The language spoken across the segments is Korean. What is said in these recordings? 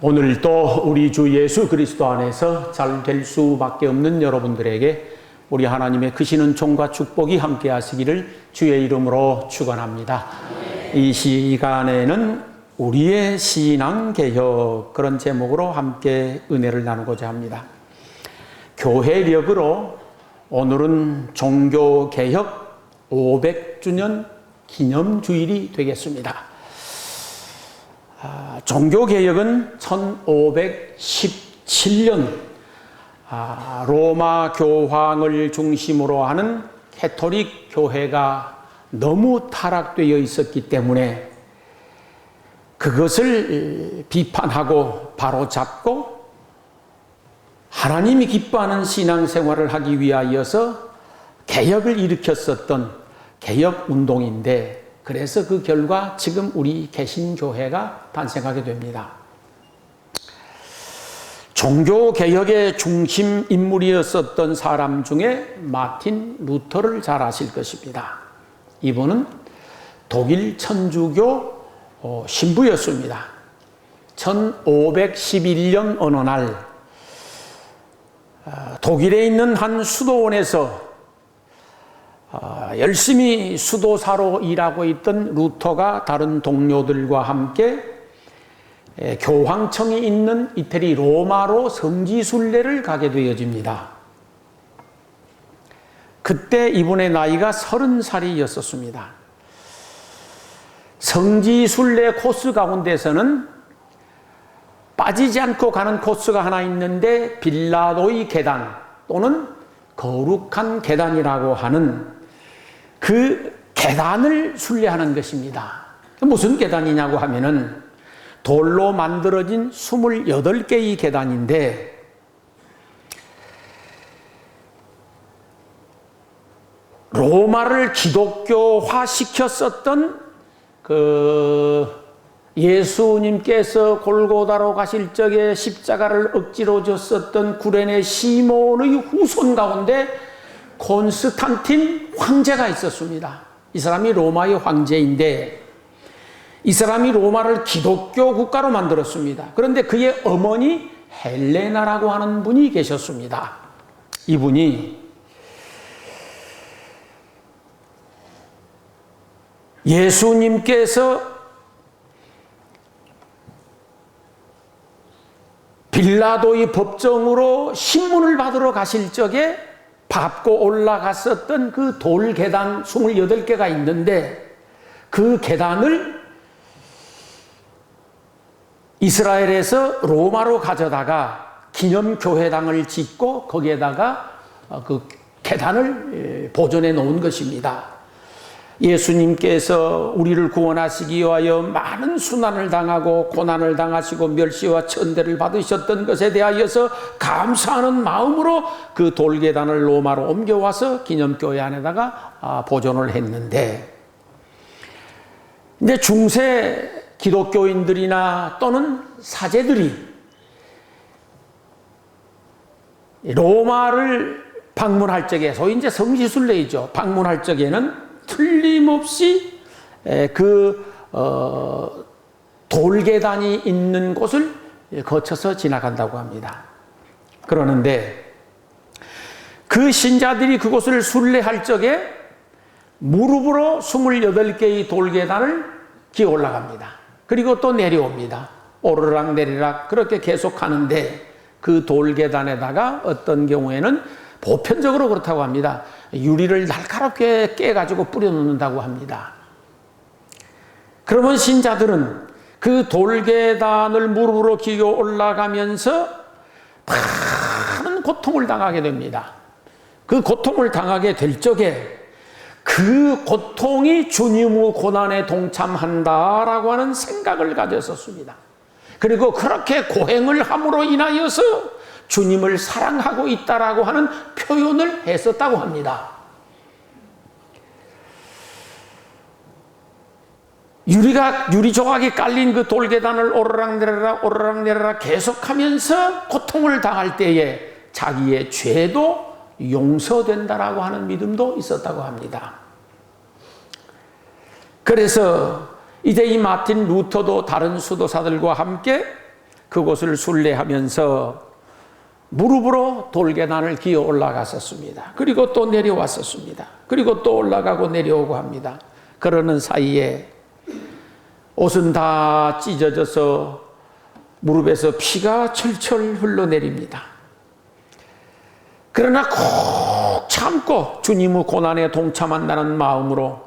오늘도 우리 주 예수 그리스도 안에서 잘 될 수밖에 없는 여러분들에게 우리 하나님의 크신 은총과 축복이 함께 하시기를 주의 이름으로 축원합니다. 이 시간에는 우리의 신앙개혁, 그런 제목으로 함께 은혜를 나누고자 합니다. 교회력으로 오늘은 종교개혁 500주년 기념주일이 되겠습니다. 종교개혁은 1517년 로마 교황을 중심으로 하는 캐톨릭 교회가 너무 타락되어 있었기 때문에 그것을 비판하고 바로잡고 하나님이 기뻐하는 신앙생활을 하기 위하여서 개혁을 일으켰었던 개혁운동인데, 그래서 그 결과 지금 우리 개신교회가 탄생하게 됩니다. 종교개혁의 중심 인물이었었던 사람 중에 마틴 루터를 잘 아실 것입니다. 이분은 독일 천주교 신부였습니다. 1511년 어느 날 독일에 있는 한 수도원에서 열심히 수도사로 일하고 있던 루터가 다른 동료들과 함께 교황청이 있는 이태리 로마로 성지순례를 가게 되어집니다. 그때 이분의 나이가 30살이었습니다. 성지순례 코스 가운데서는 빠지지 않고 가는 코스가 하나 있는데, 빌라도의 계단 또는 거룩한 계단이라고 하는 그 계단을 순례하는 것입니다. 무슨 계단이냐고 하면은 돌로 만들어진 28개의 계단인데, 로마를 기독교화 시켰었던 예수님께서 골고다로 가실 적에 십자가를 억지로 졌었던 구레네 시몬의 후손 가운데 콘스탄틴 황제가 있었습니다. 이 사람이 로마의 황제인데, 이 사람이 로마를 기독교 국가로 만들었습니다. 그런데 그의 어머니 헬레나라고 하는 분이 계셨습니다. 이분이 예수님께서 빌라도의 법정으로 신문을 받으러 가실 적에 밟고 올라갔었던 그 돌 계단 28개가 있는데, 그 계단을 이스라엘에서 로마로 가져다가 기념교회당을 짓고 거기에다가 그 계단을 보존해 놓은 것입니다. 예수님께서 우리를 구원하시기 위하여 많은 순환을 당하고 고난을 당하시고 멸시와 천대를 받으셨던 것에 대하여서 감사하는 마음으로 그 돌계단을 로마로 옮겨와서 기념교회 안에다가 보존을 했는데, 이제 중세 기독교인들이나 또는 사제들이 로마를 방문할 적에, 소위 이제 성지순례이죠. 방문할 적에는 틀림없이 돌계단이 있는 곳을 거쳐서 지나간다고 합니다. 그러는데 그 신자들이 그곳을 순례할 적에 무릎으로 28개의 돌계단을 기어 올라갑니다. 그리고 또 내려옵니다. 오르락 내리락 그렇게 계속 하는데, 그 돌계단에다가 어떤 경우에는 보편적으로 그렇다고 합니다. 유리를 날카롭게 깨가지고 뿌려놓는다고 합니다. 그러면 신자들은 그 돌계단을 무릎으로 기어 올라가면서 많은 고통을 당하게 됩니다. 그 고통을 당하게 될 적에 그 고통이 주님의 고난에 동참한다라고 하는 생각을 가졌었습니다. 그리고 그렇게 고행을 함으로 인하여서 주님을 사랑하고 있다라고 하는 표현을 했었다고 합니다. 유리 조각이 깔린 그 돌계단을 오르락 내리락 계속하면서 고통을 당할 때에 자기의 죄도 용서된다라고 하는 믿음도 있었다고 합니다. 그래서 이제 이 마틴 루터도 다른 수도사들과 함께 그곳을 순례하면서 무릎으로 돌계단을 기어 올라갔었습니다. 그리고 또 내려왔었습니다. 그리고 또 올라가고 내려오고 합니다. 그러는 사이에 옷은 다 찢어져서 무릎에서 피가 철철 흘러내립니다. 그러나 꼭 참고 주님의 고난에 동참한다는 마음으로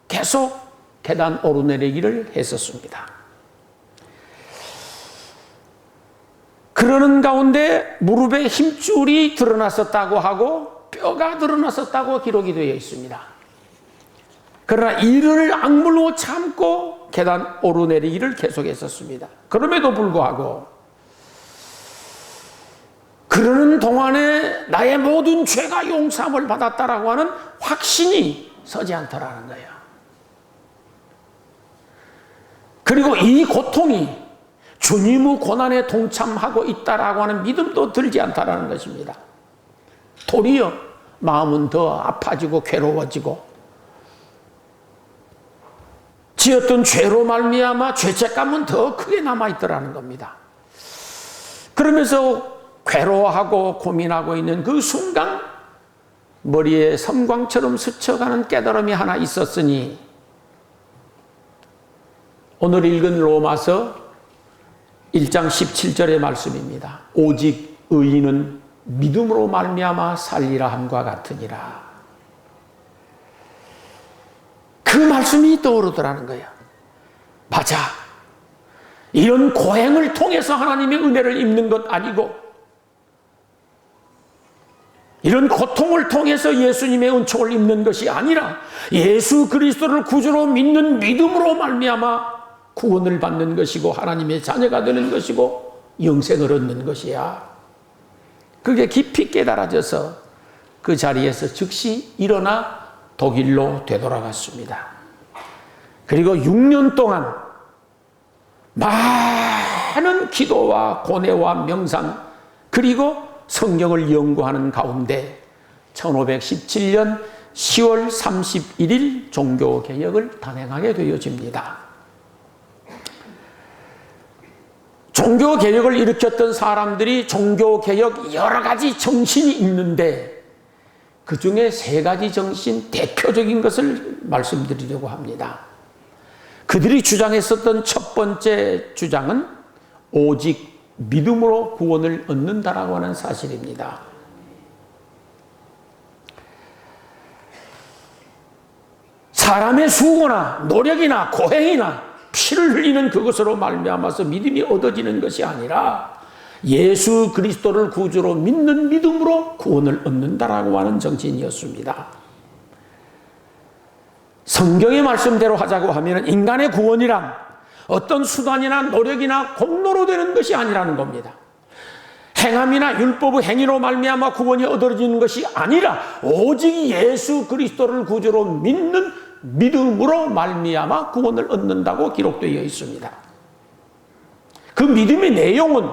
계속 계단 오르내리기를 했었습니다. 그러는 가운데 무릎에 힘줄이 드러났었다고 하고 뼈가 드러났었다고 기록이 되어 있습니다. 그러나 이를 악물고 참고 계단 오르내리기를 계속했었습니다. 그럼에도 불구하고 그러는 동안에 나의 모든 죄가 용서함을 받았다라고 하는 확신이 서지 않더라는 거예요. 그리고 이 고통이 주님의 고난에 동참하고 있다라고 하는 믿음도 들지 않다라는 것입니다. 도리어 마음은 더 아파지고 괴로워지고 지었던 죄로 말미암아 죄책감은 더 크게 남아있더라는 겁니다. 그러면서 괴로워하고 고민하고 있는 그 순간 머리에 섬광처럼 스쳐가는 깨달음이 하나 있었으니 오늘 읽은 로마서 1장 17절의 말씀입니다. 오직 의인은 믿음으로 말미암아 살리라 함과 같으니라. 그 말씀이 떠오르더라는 거예요. 맞아. 이런 고행을 통해서 하나님의 은혜를 입는 것 아니고 이런 고통을 통해서 예수님의 은총을 입는 것이 아니라 예수 그리스도를 구주로 믿는 믿음으로 말미암아 구원을 받는 것이고 하나님의 자녀가 되는 것이고 영생을 얻는 것이야. 그게 깊이 깨달아져서 그 자리에서 즉시 일어나 독일로 되돌아갔습니다. 그리고 6년 동안 많은 기도와 고뇌와 명상 그리고 성경을 연구하는 가운데 1517년 10월 31일 종교개혁을 단행하게 되어집니다. 종교개혁을 일으켰던 사람들이 종교개혁 여러 가지 정신이 있는데 그 중에 세 가지 정신 대표적인 것을 말씀드리려고 합니다. 그들이 주장했었던 첫 번째 주장은 오직 믿음으로 구원을 얻는다라고 하는 사실입니다. 사람의 수고나 노력이나 고행이나 피를 흘리는 그것으로 말미암아서 믿음이 얻어지는 것이 아니라 예수 그리스도를 구주로 믿는 믿음으로 구원을 얻는다라고 하는 정신이었습니다. 성경의 말씀대로 하자고 하면 인간의 구원이란 어떤 수단이나 노력이나 공로로 되는 것이 아니라는 겁니다. 행함이나 율법의 행위로 말미암아 구원이 얻어지는 것이 아니라 오직 예수 그리스도를 구주로 믿는 믿음으로 말미암아 구원을 얻는다고 기록되어 있습니다. 그 믿음의 내용은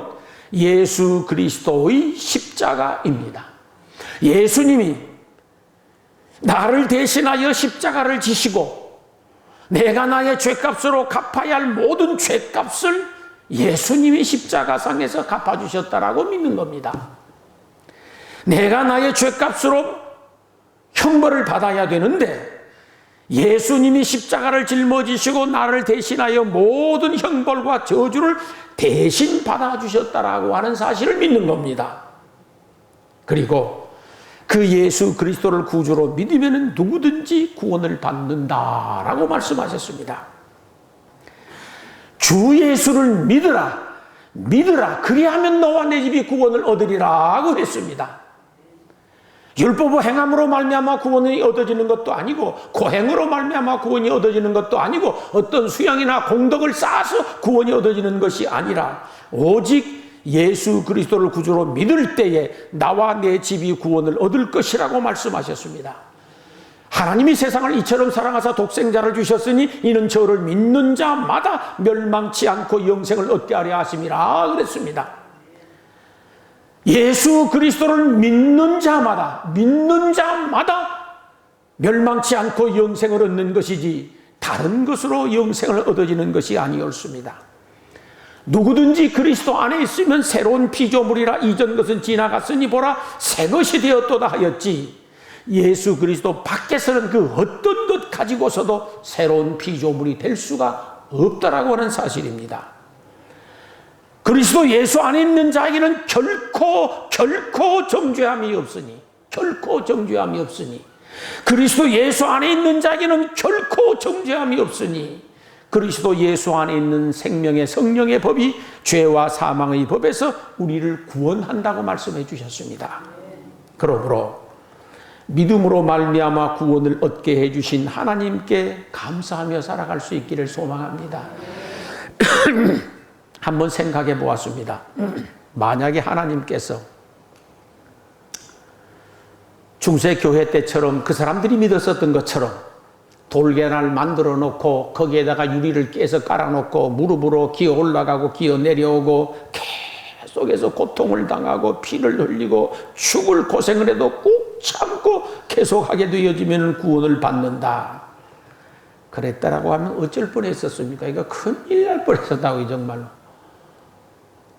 예수 그리스도의 십자가입니다. 예수님이 나를 대신하여 십자가를 지시고 내가 나의 죄값으로 갚아야 할 모든 죄값을 예수님이 십자가상에서 갚아주셨다라고 믿는 겁니다. 내가 나의 죄값으로 형벌을 받아야 되는데 예수님이 십자가를 짊어지시고 나를 대신하여 모든 형벌과 저주를 대신 받아주셨다라고 하는 사실을 믿는 겁니다. 그리고 그 예수 그리스도를 구주로 믿으면 누구든지 구원을 받는다라고 말씀하셨습니다. 주 예수를 믿으라 그리하면 너와 내 집이 구원을 얻으리라고 했습니다. 율법의 행함으로 말미암아 구원이 얻어지는 것도 아니고 고행으로 말미암아 구원이 얻어지는 것도 아니고 어떤 수양이나 공덕을 쌓아서 구원이 얻어지는 것이 아니라 오직 예수 그리스도를 구주로 믿을 때에 나와 내 집이 구원을 얻을 것이라고 말씀하셨습니다. 하나님이 세상을 이처럼 사랑하사 독생자를 주셨으니 이는 저를 믿는 자마다 멸망치 않고 영생을 얻게 하려 하심이라 그랬습니다. 예수 그리스도를 믿는 자마다 멸망치 않고 영생을 얻는 것이지 다른 것으로 영생을 얻어지는 것이 아니었습니다. 누구든지 그리스도 안에 있으면 새로운 피조물이라 이전 것은 지나갔으니 보라 새 것이 되었도다 하였지. 예수 그리스도 밖에서는 그 어떤 것 가지고서도 새로운 피조물이 될 수가 없다라고 하는 사실입니다. 그리스도 예수 안에 있는 자에게는 결코 정죄함이 없으니, 결코 정죄함이 없으니, 그리스도 예수 안에 있는 자에게는 결코 정죄함이 없으니, 그리스도 예수 안에 있는 생명의 성령의 법이 죄와 사망의 법에서 우리를 구원한다고 말씀해 주셨습니다. 그러므로 믿음으로 말미암아 구원을 얻게 해주신 하나님께 감사하며 살아갈 수 있기를 소망합니다. 한번 생각해 보았습니다. 만약에 하나님께서 중세교회 때처럼 그 사람들이 믿었었던 것처럼 돌계란을 만들어 놓고 거기에다가 유리를 깨서 깔아놓고 무릎으로 기어 올라가고 기어 내려오고 계속해서 고통을 당하고 피를 흘리고 죽을 고생을 해도 꾹 참고 계속하게 되어지면 구원을 받는다, 그랬다라고 하면 어쩔 뻔했었습니까? 이거 큰일 날 뻔했었다고, 정말로.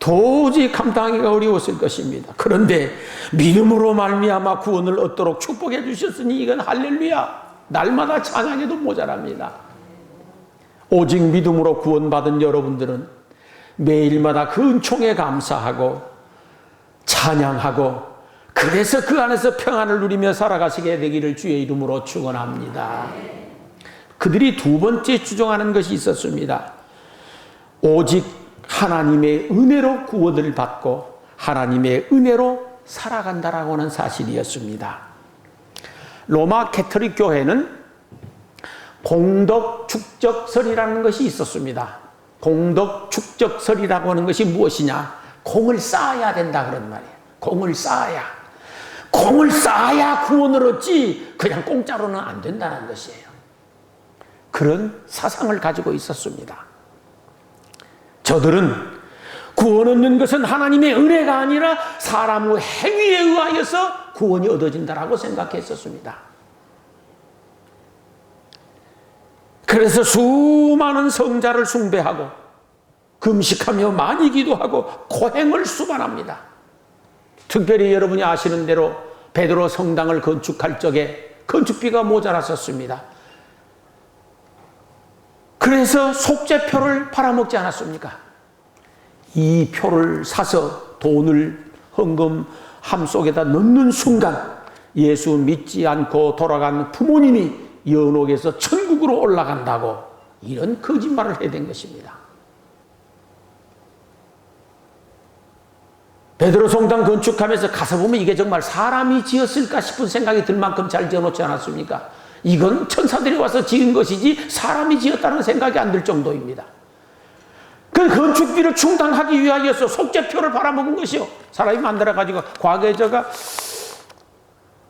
도저히 감당하기가 어려웠을 것입니다. 그런데 믿음으로 말미암아 구원을 얻도록 축복해 주셨으니 이건 할렐루야, 날마다 찬양해도 모자랍니다. 오직 믿음으로 구원받은 여러분들은 매일마다 그 은총에 감사하고 찬양하고 그래서 그 안에서 평안을 누리며 살아가시게 되기를 주의 이름으로 축원합니다. 그들이 두 번째 주장하는 것이 있었습니다. 오직 하나님의 은혜로 구원을 받고 하나님의 은혜로 살아간다라고 하는 사실이었습니다. 로마 캐토릭 교회는 공덕 축적설이라는 것이 있었습니다. 공덕 축적설이라고 하는 것이 무엇이냐? 공을 쌓아야 된다 그런 말이에요. 공을 쌓아야 구원을 얻지 그냥 공짜로는 안 된다는 것이에요. 그런 사상을 가지고 있었습니다. 저들은 구원 얻는 것은 하나님의 은혜가 아니라 사람의 행위에 의하여서 구원이 얻어진다라고 생각했었습니다. 그래서 수많은 성자를 숭배하고 금식하며 많이 기도하고 고행을 수반합니다. 특별히 여러분이 아시는 대로 베드로 성당을 건축할 적에 건축비가 모자랐었습니다. 그래서 속죄표를 팔아먹지 않았습니까? 이 표를 사서 돈을 헌금함 속에다 넣는 순간 예수 믿지 않고 돌아간 부모님이 연옥에서 천국으로 올라간다고, 이런 거짓말을 해야 된 것입니다. 베드로 성당 건축하면서 가서 보면 이게 정말 사람이 지었을까 싶은 생각이 들 만큼 잘 지어놓지 않았습니까? 이건 천사들이 와서 지은 것이지 사람이 지었다는 생각이 안 들 정도입니다. 그 건축비를 충당하기 위하여서 속죄표를 팔아먹은 것이요. 사람이 만들어가지고, 과거에 제가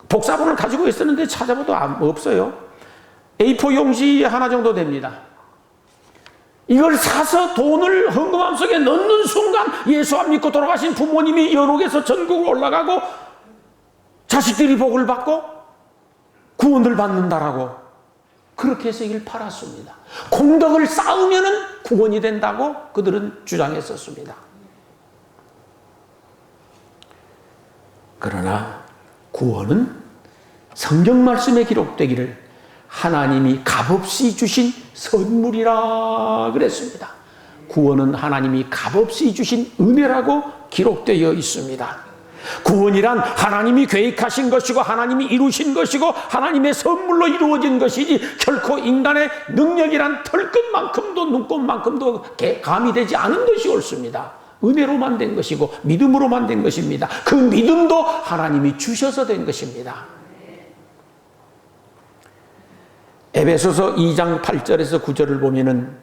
복사본을 가지고 있었는데 찾아봐도 없어요. A4 용지 하나 정도 됩니다. 이걸 사서 돈을 헌금함 속에 넣는 순간 예수 안 믿고 돌아가신 부모님이 연옥에서 전국으로 올라가고 자식들이 복을 받고 구원을 받는다라고, 그렇게 해서 이걸 팔았습니다. 공덕을 쌓으면은 구원이 된다고 그들은 주장했었습니다. 그러나 구원은 성경 말씀에 기록되기를 하나님이 값없이 주신 선물이라 그랬습니다. 구원은 하나님이 값없이 주신 은혜라고 기록되어 있습니다. 구원이란 하나님이 계획하신 것이고 하나님이 이루신 것이고 하나님의 선물로 이루어진 것이지 결코 인간의 능력이란 털끝만큼도 눈꽃만큼도 감이 되지 않은 것이 옳습니다. 은혜로만 된 것이고 믿음으로만 된 것입니다. 그 믿음도 하나님이 주셔서 된 것입니다. 에베소서 2장 8절에서 9절을 보면은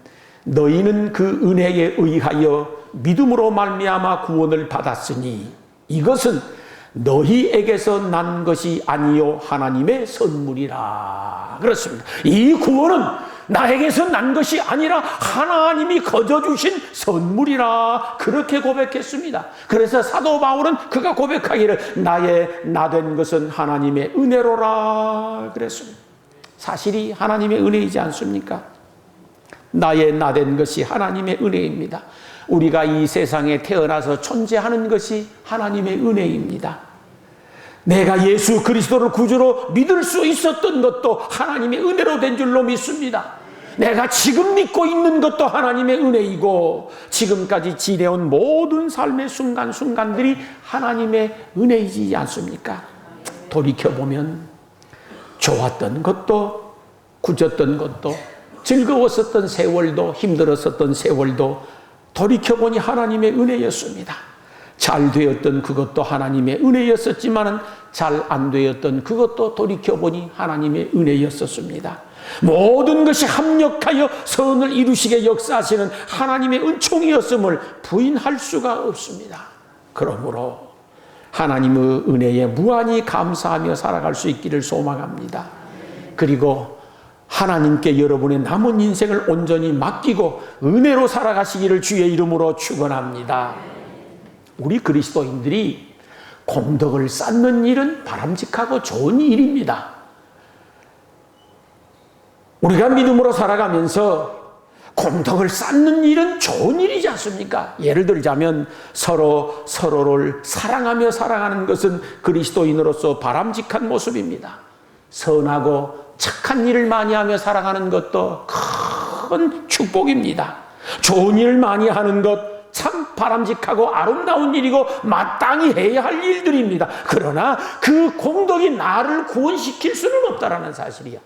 너희는 그 은혜에 의하여 믿음으로 말미암아 구원을 받았으니 이것은 너희에게서 난 것이 아니요 하나님의 선물이라 그렇습니다. 이 구원은 나에게서 난 것이 아니라 하나님이 거저 주신 선물이라 그렇게 고백했습니다. 그래서 사도 바울은 그가 고백하기를 나의 나된 것은 하나님의 은혜로라 그랬습니다. 사실이 하나님의 은혜이지 않습니까? 나의 나된 것이 하나님의 은혜입니다. 우리가 이 세상에 태어나서 존재하는 것이 하나님의 은혜입니다. 내가 예수 그리스도를 구주로 믿을 수 있었던 것도 하나님의 은혜로 된 줄로 믿습니다. 내가 지금 믿고 있는 것도 하나님의 은혜이고, 지금까지 지내온 모든 삶의 순간순간들이 하나님의 은혜이지 않습니까? 돌이켜보면 좋았던 것도, 굳었던 것도, 즐거웠었던 세월도, 힘들었었던 세월도 돌이켜보니 하나님의 은혜였습니다. 잘 되었던 그것도 하나님의 은혜였었지만 잘 안 되었던 그것도 돌이켜보니 하나님의 은혜였었습니다. 모든 것이 합력하여 선을 이루시게 역사하시는 하나님의 은총이었음을 부인할 수가 없습니다. 그러므로 하나님의 은혜에 무한히 감사하며 살아갈 수 있기를 소망합니다. 그리고 하나님께 여러분의 남은 인생을 온전히 맡기고 은혜로 살아가시기를 주의 이름으로 축원합니다. 우리 그리스도인들이 공덕을 쌓는 일은 바람직하고 좋은 일입니다. 우리가 믿음으로 살아가면서 공덕을 쌓는 일은 좋은 일이지 않습니까? 예를 들자면 서로를 사랑하며 살아가는 것은 그리스도인으로서 바람직한 모습입니다. 선하고 착한 일을 많이 하며 살아가는 것도 큰 축복입니다. 좋은 일을 많이 하는 것 참 바람직하고 아름다운 일이고 마땅히 해야 할 일들입니다. 그러나 그 공덕이 나를 구원시킬 수는 없다라는 사실이야.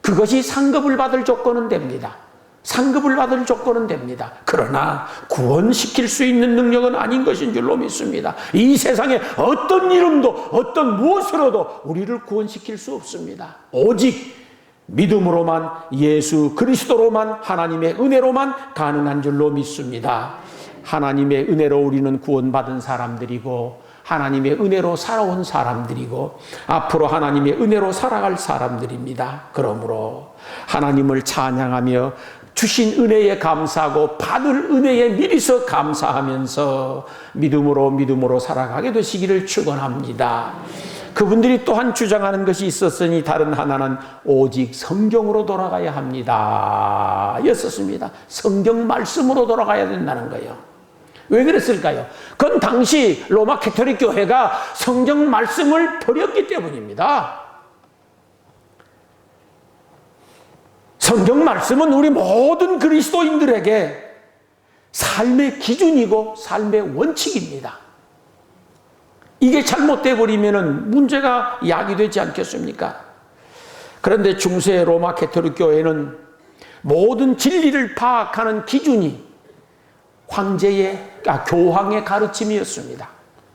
그것이 상급을 받을 조건은 됩니다. 상급을 받을 조건은 됩니다. 그러나 구원시킬 수 있는 능력은 아닌 것인 줄로 믿습니다. 이 세상에 어떤 이름도 어떤 무엇으로도 우리를 구원시킬 수 없습니다. 오직 믿음으로만, 예수 그리스도로만, 하나님의 은혜로만 가능한 줄로 믿습니다. 하나님의 은혜로 우리는 구원받은 사람들이고 하나님의 은혜로 살아온 사람들이고 앞으로 하나님의 은혜로 살아갈 사람들입니다. 그러므로 하나님을 찬양하며 주신 은혜에 감사하고 받을 은혜에 미리서 감사하면서 믿음으로 살아가게 되시기를 축원합니다. 그분들이 또한 주장하는 것이 있었으니 다른 하나는 오직 성경으로 돌아가야 합니다 였었습니다. 성경 말씀으로 돌아가야 된다는 거예요. 왜 그랬을까요? 그건 당시 로마 가톨릭 교회가 성경 말씀을 버렸기 때문입니다. 성경 말씀은 우리 모든 그리스도인들에게 삶의 기준이고 삶의 원칙입니다. 이게 잘못돼 버리면 문제가 야기되지 않겠습니까? 그런데 중세 로마 가톨릭 교회는 모든 진리를 파악하는 기준이 교황의 가르침이었습니다.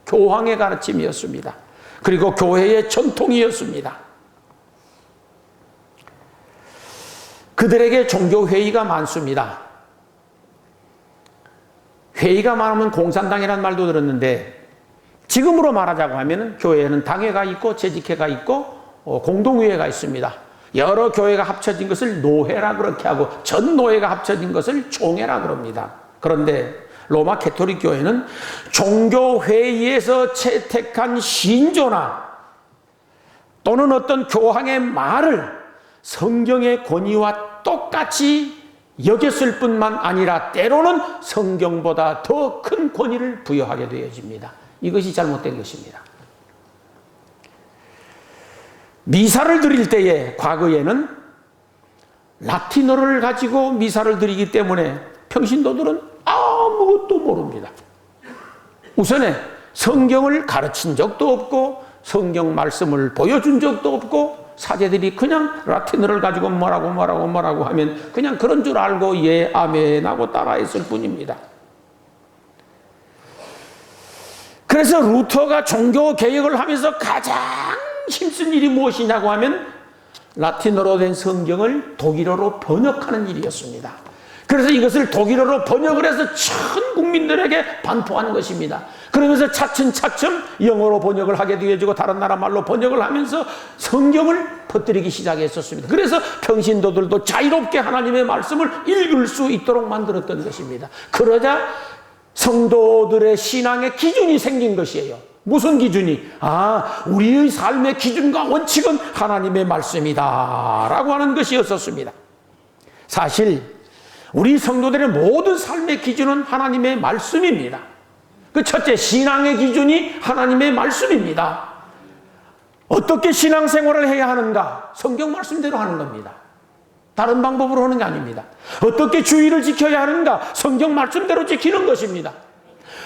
교황의 가르침이었습니다. 그리고 교회의 전통이었습니다. 그들에게 종교회의가 많습니다. 회의가 많으면 공산당이라는 말도 들었는데, 지금으로 말하자고 하면 교회에는 당회가 있고 재직회가 있고 공동회의가 있습니다. 여러 교회가 합쳐진 것을 노회라 그렇게 하고 전 노회가 합쳐진 것을 총회라 그럽니다. 그런데 로마 가톨릭 교회는 종교회의에서 채택한 신조나 또는 어떤 교황의 말을 성경의 권위와 똑같이 여겼을 뿐만 아니라 때로는 성경보다 더 큰 권위를 부여하게 되어집니다. 이것이 잘못된 것입니다. 미사를 드릴 때에 과거에는 라틴어를 가지고 미사를 드리기 때문에 평신도들은 아무것도 모릅니다. 우선에 성경을 가르친 적도 없고 성경 말씀을 보여준 적도 없고 사제들이 그냥 라틴어를 가지고 뭐라고 하면 그냥 그런 줄 알고 예, 아멘 하고 따라했을 뿐입니다. 그래서 루터가 종교 개혁을 하면서 가장 힘쓴 일이 무엇이냐고 하면 라틴어로 된 성경을 독일어로 번역하는 일이었습니다. 그래서 이것을 독일어로 번역을 해서 전 국민들에게 반포하는 것입니다. 그러면서 차츰차츰 영어로 번역을 하게 되어지고 다른 나라 말로 번역을 하면서 성경을 퍼뜨리기 시작했었습니다. 그래서 평신도들도 자유롭게 하나님의 말씀을 읽을 수 있도록 만들었던 것입니다. 그러자 성도들의 신앙의 기준이 생긴 것이에요. 무슨 기준이? 우리의 삶의 기준과 원칙은 하나님의 말씀이다 라고 하는 것이었었습니다. 사실 우리 성도들의 모든 삶의 기준은 하나님의 말씀입니다. 그 첫째, 신앙의 기준이 하나님의 말씀입니다. 어떻게 신앙생활을 해야 하는가? 성경 말씀대로 하는 겁니다. 다른 방법으로 하는 게 아닙니다. 어떻게 주의를 지켜야 하는가? 성경 말씀대로 지키는 것입니다.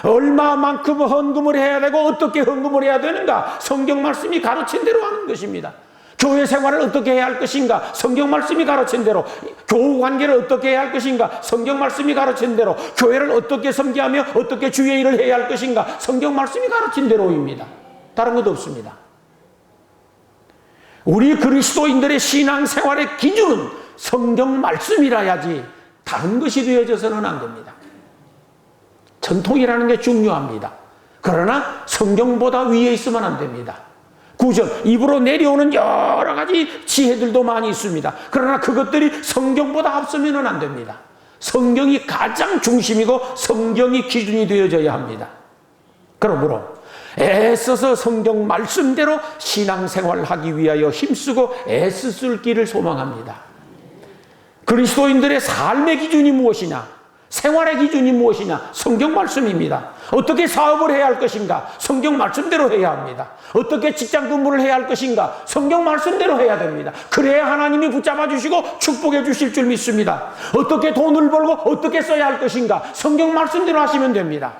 얼마만큼 헌금을 해야 되고 어떻게 헌금을 해야 되는가? 성경 말씀이 가르친 대로 하는 것입니다. 교회 생활을 어떻게 해야 할 것인가? 성경 말씀이 가르친 대로. 교우 관계를 어떻게 해야 할 것인가? 성경 말씀이 가르친 대로. 교회를 어떻게 섬기하며 어떻게 주의 일을 해야 할 것인가? 성경 말씀이 가르친 대로입니다. 다른 것도 없습니다. 우리 그리스도인들의 신앙생활의 기준은 성경 말씀이라야지 다른 것이 되어져서는 안 됩니다. 전통이라는 게 중요합니다. 그러나 성경보다 위에 있으면 안 됩니다. 구절, 입으로 내려오는 여러 가지 지혜들도 많이 있습니다. 그러나 그것들이 성경보다 앞서면 안 됩니다. 성경이 가장 중심이고 성경이 기준이 되어져야 합니다. 그러므로 애써서 성경 말씀대로 신앙생활을 하기 위하여 힘쓰고 애쓰실 길을 소망합니다. 그리스도인들의 삶의 기준이 무엇이냐? 생활의 기준이 무엇이냐? 성경 말씀입니다. 어떻게 사업을 해야 할 것인가? 성경 말씀대로 해야 합니다. 어떻게 직장 근무를 해야 할 것인가? 성경 말씀대로 해야 됩니다. 그래야 하나님이 붙잡아 주시고 축복해 주실 줄 믿습니다. 어떻게 돈을 벌고 어떻게 써야 할 것인가? 성경 말씀대로 하시면 됩니다.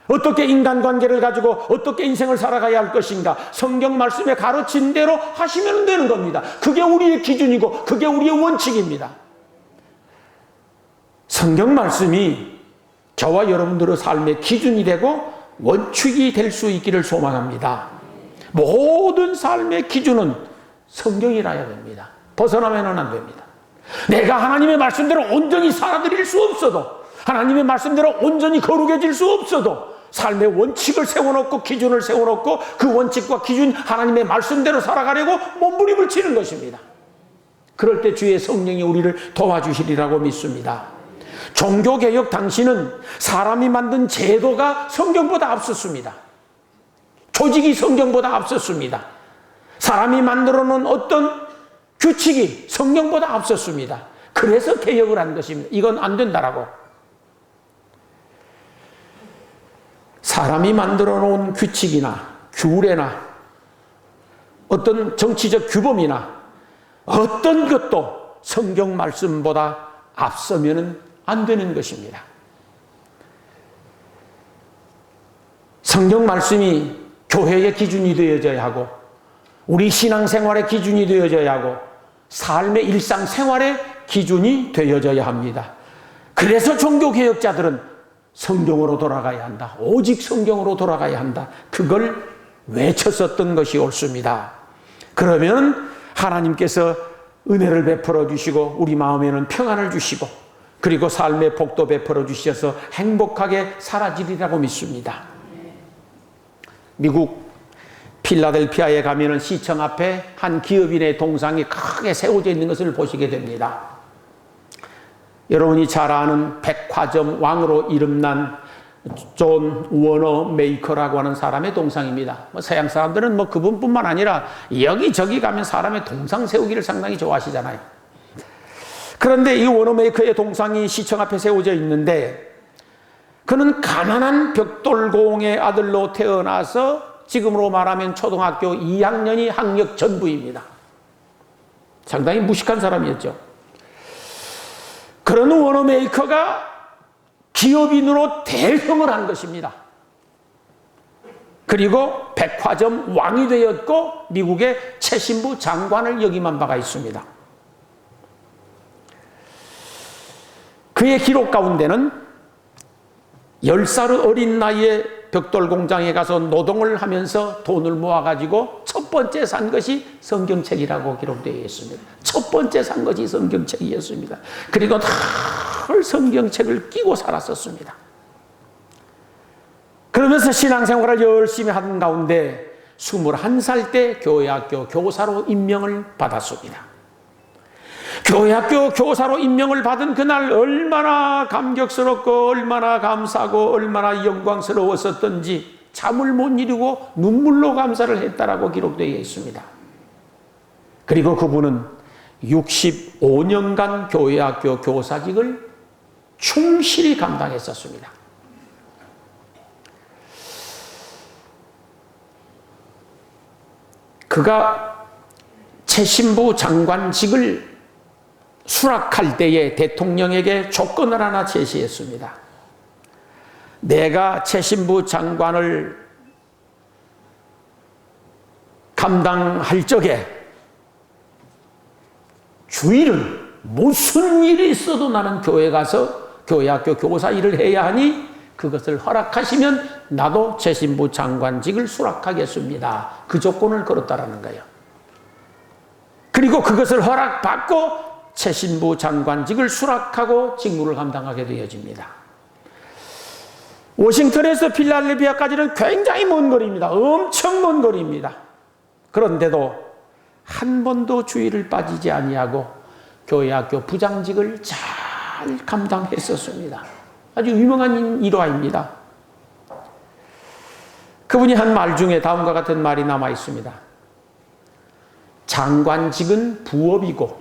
어떻게 인간관계를 가지고 어떻게 인생을 살아가야 할 것인가? 성경 말씀에 가르친 대로 하시면 되는 겁니다. 그게 우리의 기준이고 그게 우리의 원칙입니다. 성경 말씀이 저와 여러분들의 삶의 기준이 되고 원칙이 될 수 있기를 소망합니다. 모든 삶의 기준은 성경이라야 됩니다. 벗어나면 안 됩니다. 내가 하나님의 말씀대로 온전히 살아드릴 수 없어도, 하나님의 말씀대로 온전히 거룩해질 수 없어도 삶의 원칙을 세워놓고 기준을 세워놓고 그 원칙과 기준 하나님의 말씀대로 살아가려고 몸부림을 치는 것입니다. 그럴 때 주의 성령이 우리를 도와주시리라고 믿습니다. 종교개혁 당시는 사람이 만든 제도가 성경보다 앞섰습니다. 조직이 성경보다 앞섰습니다. 사람이 만들어 놓은 어떤 규칙이 성경보다 앞섰습니다. 그래서 개혁을 한 것입니다. 이건 안 된다라고. 사람이 만들어 놓은 규칙이나 규례나 어떤 정치적 규범이나 어떤 것도 성경 말씀보다 앞서면은 안 되는 것입니다. 성경 말씀이 교회의 기준이 되어져야 하고 우리 신앙생활의 기준이 되어져야 하고 삶의 일상생활의 기준이 되어져야 합니다. 그래서 종교개혁자들은 성경으로 돌아가야 한다. 오직 성경으로 돌아가야 한다. 그걸 외쳤었던 것이 옳습니다. 그러면 하나님께서 은혜를 베풀어 주시고 우리 마음에는 평안을 주시고 그리고 삶의 복도 베풀어 주셔서 행복하게 살아지리라고 믿습니다. 미국 필라델피아에 가면은 시청 앞에 한 기업인의 동상이 크게 세워져 있는 것을 보시게 됩니다. 여러분이 잘 아는 백화점 왕으로 이름난 존 워너 메이커라고 하는 사람의 동상입니다. 서양 사람들은 그분뿐만 아니라 여기저기 가면 사람의 동상 세우기를 상당히 좋아하시잖아요. 그런데 이 워너 메이커의 동상이 시청 앞에 세워져 있는데 그는 가난한 벽돌공의 아들로 태어나서 지금으로 말하면 초등학교 2학년이 학력 전부입니다. 상당히 무식한 사람이었죠. 그런 워너 메이커가 기업인으로 대성을 한 것입니다. 그리고 백화점 왕이 되었고 미국의 최신부 장관을 역임한 바가 있습니다. 그의 기록 가운데는 10살 어린 나이에 벽돌 공장에 가서 노동을 하면서 돈을 모아가지고 첫 번째 산 것이 성경책이라고 기록되어 있습니다. 첫 번째 산 것이 성경책이었습니다. 그리고 늘 성경책을 끼고 살았었습니다. 그러면서 신앙생활을 열심히 하는 가운데 21살 때 교회학교 교사로 임명을 받았습니다. 교회학교 교사로 임명을 받은 그날 얼마나 감격스럽고 얼마나 감사하고 얼마나 영광스러웠었던지 잠을 못 이루고 눈물로 감사를 했다라고 기록되어 있습니다. 그리고 그분은 65년간 교회학교 교사직을 충실히 감당했었습니다. 그가 최신부 장관직을 수락할 때에 대통령에게 조건을 하나 제시했습니다. 내가 최신부 장관을 감당할 적에 주일은 무슨 일이 있어도 나는 교회 가서 교회학교 교사 일을 해야 하니 그것을 허락하시면 나도 최신부 장관직을 수락하겠습니다. 그 조건을 걸었다라는 거예요. 그리고 그것을 허락받고 최신부 장관직을 수락하고 직무를 감당하게 되어집니다. 워싱턴에서 필라델피아까지는 굉장히 먼 거리입니다. 엄청 먼 거리입니다. 그런데도 한 번도 주의를 빠지지 아니하고 교회학교 부장직을 잘 감당했었습니다. 아주 유명한 일화입니다. 그분이 한 말 중에 다음과 같은 말이 남아 있습니다. 장관직은 부업이고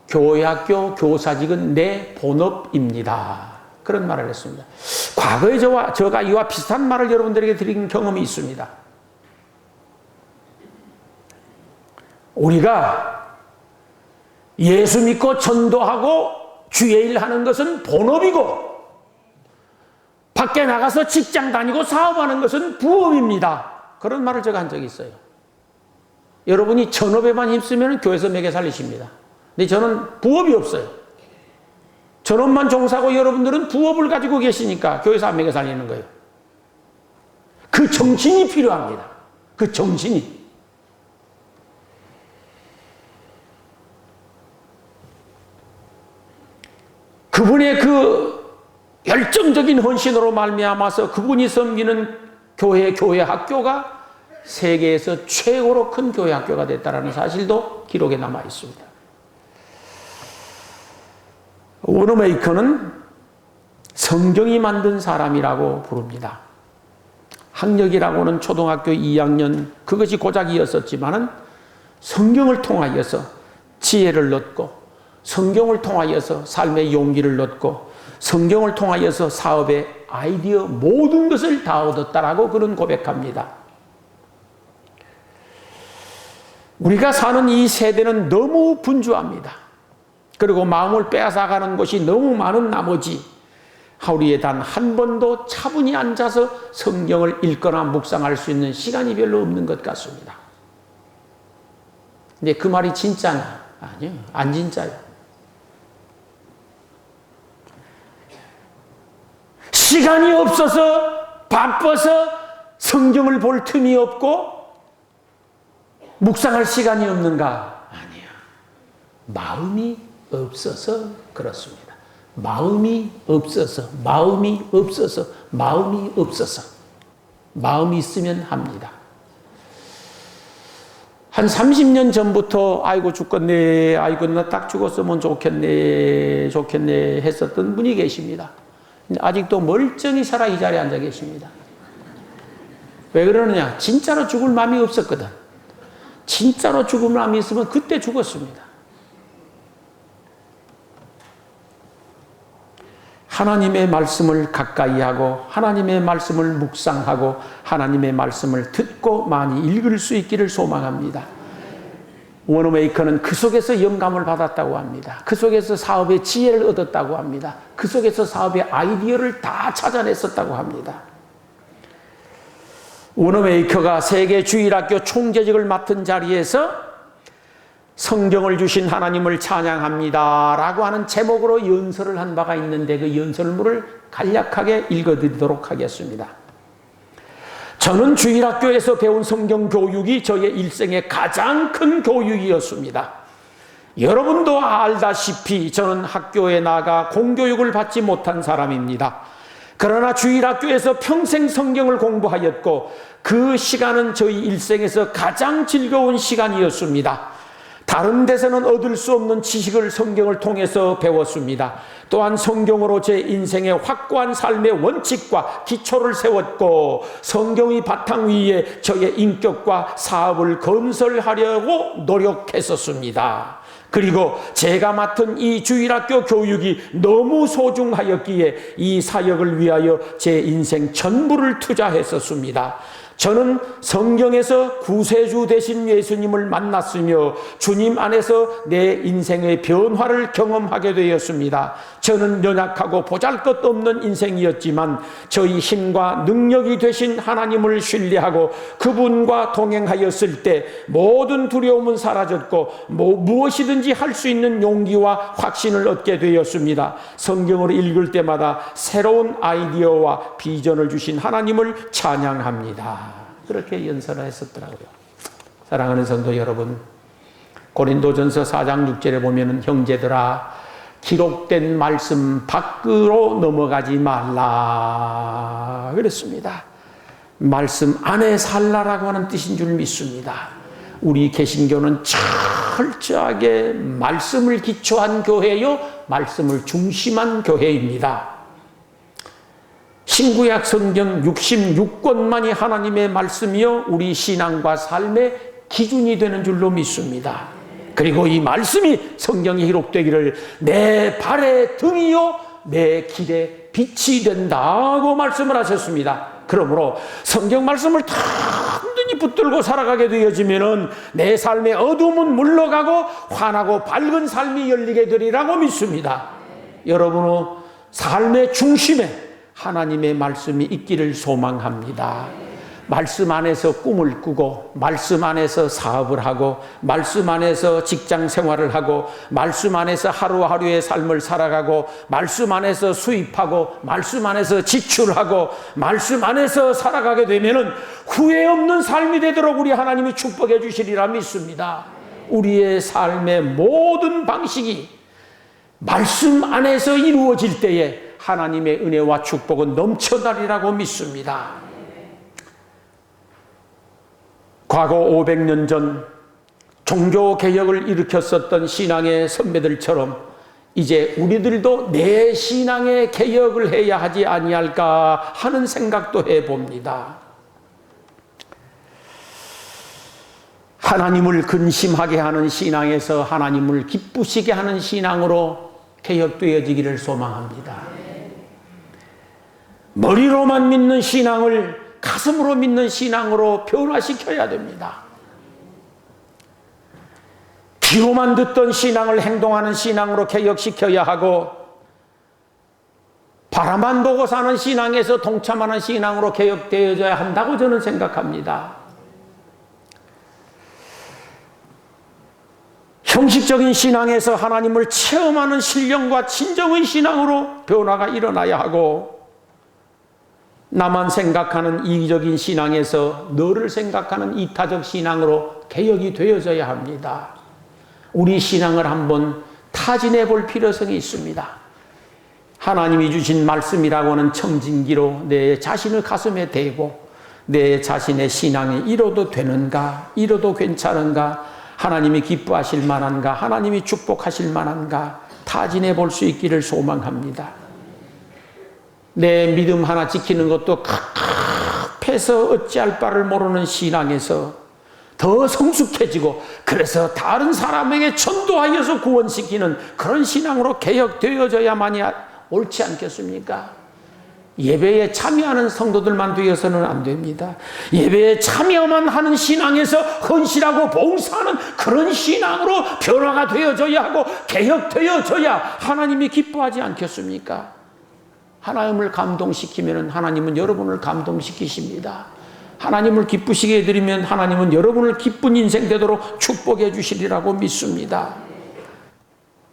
교회학교 교사직은 내 본업입니다. 그런 말을 했습니다. 과거에 저가 이와 비슷한 말을 여러분들에게 드린 경험이 있습니다. 우리가 예수 믿고 전도하고 주의 일 하는 것은 본업이고 밖에 나가서 직장 다니고 사업하는 것은 부업입니다. 그런 말을 제가 한 적이 있어요. 여러분이 전업에만 힘쓰면 교회에서 먹여 살리십니다. 근데 저는 부업이 없어요. 전업만 종사하고 여러분들은 부업을 가지고 계시니까 교회에서 안 먹여 살리는 거예요. 그 정신이 필요합니다. 그 정신이. 그분의 그 열정적인 헌신으로 말미암아서 그분이 섬기는 교회 학교가 세계에서 최고로 큰 교회 학교가 됐다는 사실도 기록에 남아 있습니다. 워너메이커는 성경이 만든 사람이라고 부릅니다. 학력이라고는 초등학교 2학년 그것이 고작이었었지만은 성경을 통하여서 지혜를 얻고 성경을 통하여서 삶의 용기를 얻고 성경을 통하여서 사업의 아이디어 모든 것을 다 얻었다라고 그는 고백합니다. 우리가 사는 이 세대는 너무 분주합니다. 그리고 마음을 빼앗아가는 것이 너무 많은 나머지 하루에 단 한 번도 차분히 앉아서 성경을 읽거나 묵상할 수 있는 시간이 별로 없는 것 같습니다. 근데 그 말이 진짜냐? 아니요, 안 진짜요. 시간이 없어서 바빠서 성경을 볼 틈이 없고 묵상할 시간이 없는가? 아니야. 마음이 없어서 그렇습니다. 마음이 없어서. 마음이 있으면 합니다. 한 30년 전부터 아이고 죽겠네, 아이고 나 딱 죽었으면 좋겠네 했었던 분이 계십니다. 아직도 멀쩡히 살아 이 자리에 앉아 계십니다. 왜 그러느냐? 진짜로 죽을 마음이 없었거든. 진짜로 죽을 마음이 있으면 그때 죽었습니다. 하나님의 말씀을 가까이 하고 하나님의 말씀을 묵상하고 하나님의 말씀을 듣고 많이 읽을 수 있기를 소망합니다. 워너메이커는 그 속에서 영감을 받았다고 합니다. 그 속에서 사업의 지혜를 얻었다고 합니다. 그 속에서 사업의 아이디어를 다 찾아냈었다고 합니다. 워너메이커가 세계 주일학교 총재직을 맡은 자리에서 성경을 주신 하나님을 찬양합니다 라고 하는 제목으로 연설을 한 바가 있는데 그 연설문을 간략하게 읽어드리도록 하겠습니다. 저는 주일학교에서 배운 성경 교육이 저의 일생의 가장 큰 교육이었습니다. 여러분도 알다시피 저는 학교에 나가 공교육을 받지 못한 사람입니다. 그러나 주일학교에서 평생 성경을 공부하였고 그 시간은 저희 일생에서 가장 즐거운 시간이었습니다. 다른 데서는 얻을 수 없는 지식을 성경을 통해서 배웠습니다. 또한 성경으로 제 인생의 확고한 삶의 원칙과 기초를 세웠고 성경의 바탕 위에 저의 인격과 사업을 건설하려고 노력했었습니다. 그리고 제가 맡은 이 주일학교 교육이 너무 소중하였기에 이 사역을 위하여 제 인생 전부를 투자했었습니다. 저는 성경에서 구세주 되신 예수님을 만났으며 주님 안에서 내 인생의 변화를 경험하게 되었습니다. 저는 연약하고 보잘것없는 인생이었지만 저희 힘과 능력이 되신 하나님을 신뢰하고 그분과 동행하였을 때 모든 두려움은 사라졌고 무엇이든지 할 수 있는 용기와 확신을 얻게 되었습니다. 성경을 읽을 때마다 새로운 아이디어와 비전을 주신 하나님을 찬양합니다. 그렇게 연설을 했었더라고요. 사랑하는 성도 여러분, 고린도전서 4장 6절에 보면은 형제들아 기록된 말씀 밖으로 넘어가지 말라 그랬습니다. 말씀 안에 살라라고 하는 뜻인 줄 믿습니다. 우리 개신교는 철저하게 말씀을 기초한 교회요, 말씀을 중심한 교회입니다. 신구약 성경 66권만이 하나님의 말씀이요 우리 신앙과 삶의 기준이 되는 줄로 믿습니다. 그리고 이 말씀이 성경에 기록되기를 내 발의 등이요 내 길의 빛이 된다고 말씀을 하셨습니다. 그러므로 성경 말씀을 단단히 붙들고 살아가게 되어지면은 내 삶의 어둠은 물러가고 환하고 밝은 삶이 열리게 되리라고 믿습니다. 여러분의 삶의 중심에 하나님의 말씀이 있기를 소망합니다. 말씀 안에서 꿈을 꾸고 말씀 안에서 사업을 하고 말씀 안에서 직장 생활을 하고 말씀 안에서 하루하루의 삶을 살아가고 말씀 안에서 수입하고 말씀 안에서 지출하고 말씀 안에서 살아가게 되면은 후회 없는 삶이 되도록 우리 하나님이 축복해 주시리라 믿습니다. 우리의 삶의 모든 방식이 말씀 안에서 이루어질 때에 하나님의 은혜와 축복은 넘쳐나리라고 믿습니다. 과거 500년 전 종교개혁을 일으켰었던 신앙의 선배들처럼 이제 우리들도 내 신앙의 개혁을 해야 하지 아니할까 하는 생각도 해봅니다. 하나님을 근심하게 하는 신앙에서 하나님을 기쁘시게 하는 신앙으로 개혁되어지기를 소망합니다. 머리로만 믿는 신앙을 가슴으로 믿는 신앙으로 변화시켜야 됩니다. 귀로만 듣던 신앙을 행동하는 신앙으로 개혁시켜야 하고 바라만 보고 사는 신앙에서 동참하는 신앙으로 개혁되어져야 한다고 저는 생각합니다. 형식적인 신앙에서 하나님을 체험하는 신령과 진정의 신앙으로 변화가 일어나야 하고 나만 생각하는 이기적인 신앙에서 너를 생각하는 이타적 신앙으로 개혁이 되어져야 합니다. 우리 신앙을 한번 타진해 볼 필요성이 있습니다. 하나님이 주신 말씀이라고 하는 청진기로 내 자신을 가슴에 대고 내 자신의 신앙이 이뤄도 되는가, 이뤄도 괜찮은가, 하나님이 기뻐하실 만한가, 하나님이 축복하실 만한가 타진해 볼 수 있기를 소망합니다. 내 믿음 하나 지키는 것도 급해서 어찌할 바를 모르는 신앙에서 더 성숙해지고 그래서 다른 사람에게 전도하여서 구원시키는 그런 신앙으로 개혁되어져야만이 옳지 않겠습니까? 예배에 참여하는 성도들만 되어서는 안 됩니다. 예배에 참여만 하는 신앙에서 헌신하고 봉사하는 그런 신앙으로 변화가 되어져야 하고 개혁되어져야 하나님이 기뻐하지 않겠습니까? 하나님을 감동시키면 하나님은 여러분을 감동시키십니다. 하나님을 기쁘시게 해드리면 하나님은 여러분을 기쁜 인생 되도록 축복해 주시리라고 믿습니다.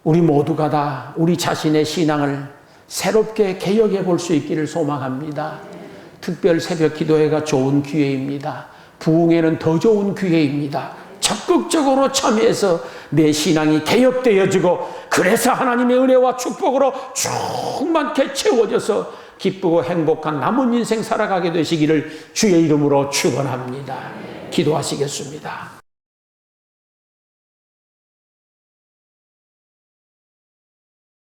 우리 모두가 다 우리 자신의 신앙을 새롭게 개혁해 볼 수 있기를 소망합니다. 특별 새벽 기도회가 좋은 기회입니다. 부흥회는 더 좋은 기회입니다. 적극적으로 참여해서 내 신앙이 개혁되어지고 그래서 하나님의 은혜와 축복으로 충만케 채워져서 기쁘고 행복한 남은 인생 살아가게 되시기를 주의 이름으로 축원합니다. 기도하시겠습니다.